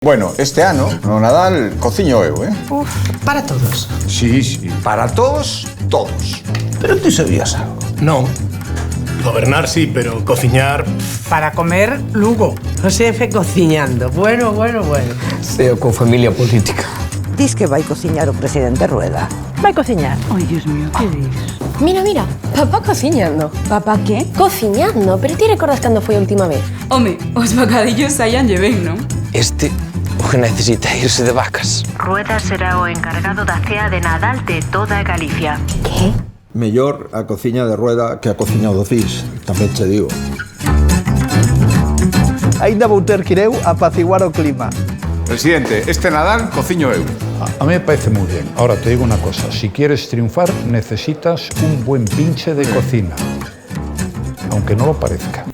Bueno, este ano, no Nadal, cociño eu, Uf, para todos. Sí, sí, para todos, todos. Pero tú sabías algo. No. Gobernar sí, pero cociñar... Para comer, Lugo. O xefe cociñando. Bueno. Eu con familia política. Dis que vai cociñar o presidente Rueda. Vai cociñar. Ai, Dios mío, que dis? Mira, papá cociñando. Papá que? Cociñando, pero ti recordas cando foi a última vez? Home, os bocadillos saíanlle ben, non? Este o que necesita irse de vacas. Rueda será o encargado da cea de Nadal de toda Galicia. Que? Mellor a cociña de Rueda que a cociña do CIS, tamén che digo. Ainda vou ter que ir eu a apaciguar o clima. Presidente, este Nadal cociño eu. A mí me parece muy bien. Ahora te digo una cosa, si quieres triunfar necesitas un buen pinche de cocina, aunque no lo parezca.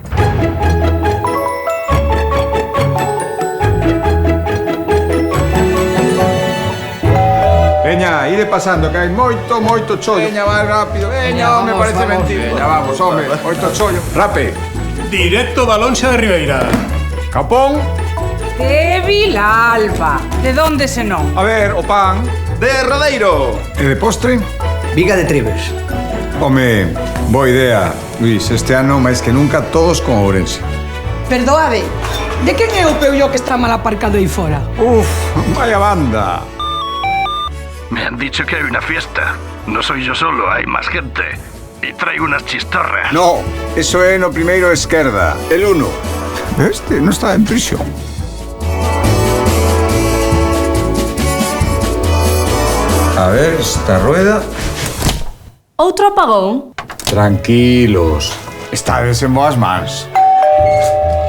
Veña, ide pasando, que hai moito chollo. Veña, máis rápido, veña, me parece mentira. Veña, vamos, home, moito chollo. Rape. Directo da Lonxa de Ribeira. Capón. De Vilalba. De donde se non? A ver, o pan. De Rodeiro. E de postre? Viga de Tribes. Home, boa idea, Luis. Este ano, máis que nunca, todos con Ourense. Perdoade, de quen é o peullo que está mal aparcado aí fora? Uf, vaya banda. Me han dicho que hay una fiesta. No soy yo solo, hay más gente. Y traigo unas chistorras. No, eso é no primeiro esquerda, el 1. Este no está en prisión. A ver, esta rueda... Outro apagón? Tranquilos, estades en boas mans.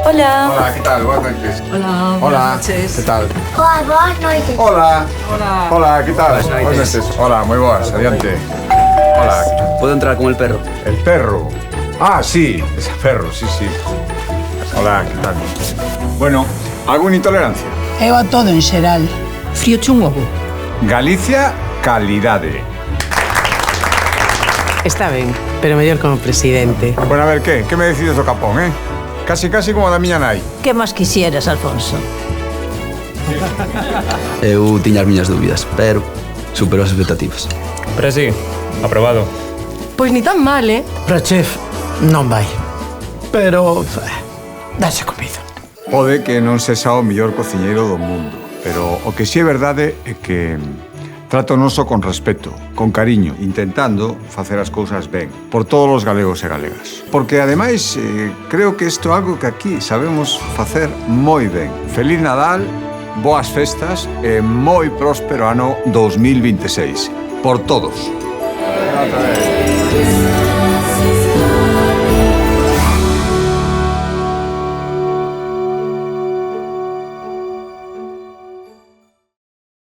Hola. Hola, ¿qué tal? Buenas noches. Hola, Hola, noches. ¿qué tal? Hola, boas noites. Hola. Hola. Hola, ¿qué tal? Buenas noches. Hola, muy buenas, adiante. Hola. ¿Puedo entrar con el perro? El perro. Ah, sí, ese perro, sí. Hola, ¿qué tal? Bueno, ¿alguna intolerancia? Eu a todo en xeral. Frío chungo. Galicia, calidade. Está ben, pero mellor como presidente. Bueno, a ver, ¿qué me decides do capón, Casi como da miña nai. Que máis quisieras, Alfonso? Eu tiña as miñas dúbidas, pero superou as expectativas. Pero sí, aprobado. Pois ni tan mal, Pero chef, non vai. Pero... dáse comido. Pode que non sexa o mellor cociñeiro do mundo, pero o que si é verdade é que trato noso con respeto, con cariño, intentando facer as cousas ben, por todos os galegos e galegas. Porque, ademais, creo que isto é algo que aquí sabemos facer moi ben. Feliz Nadal, boas festas e moi próspero ano 2026. Por todos.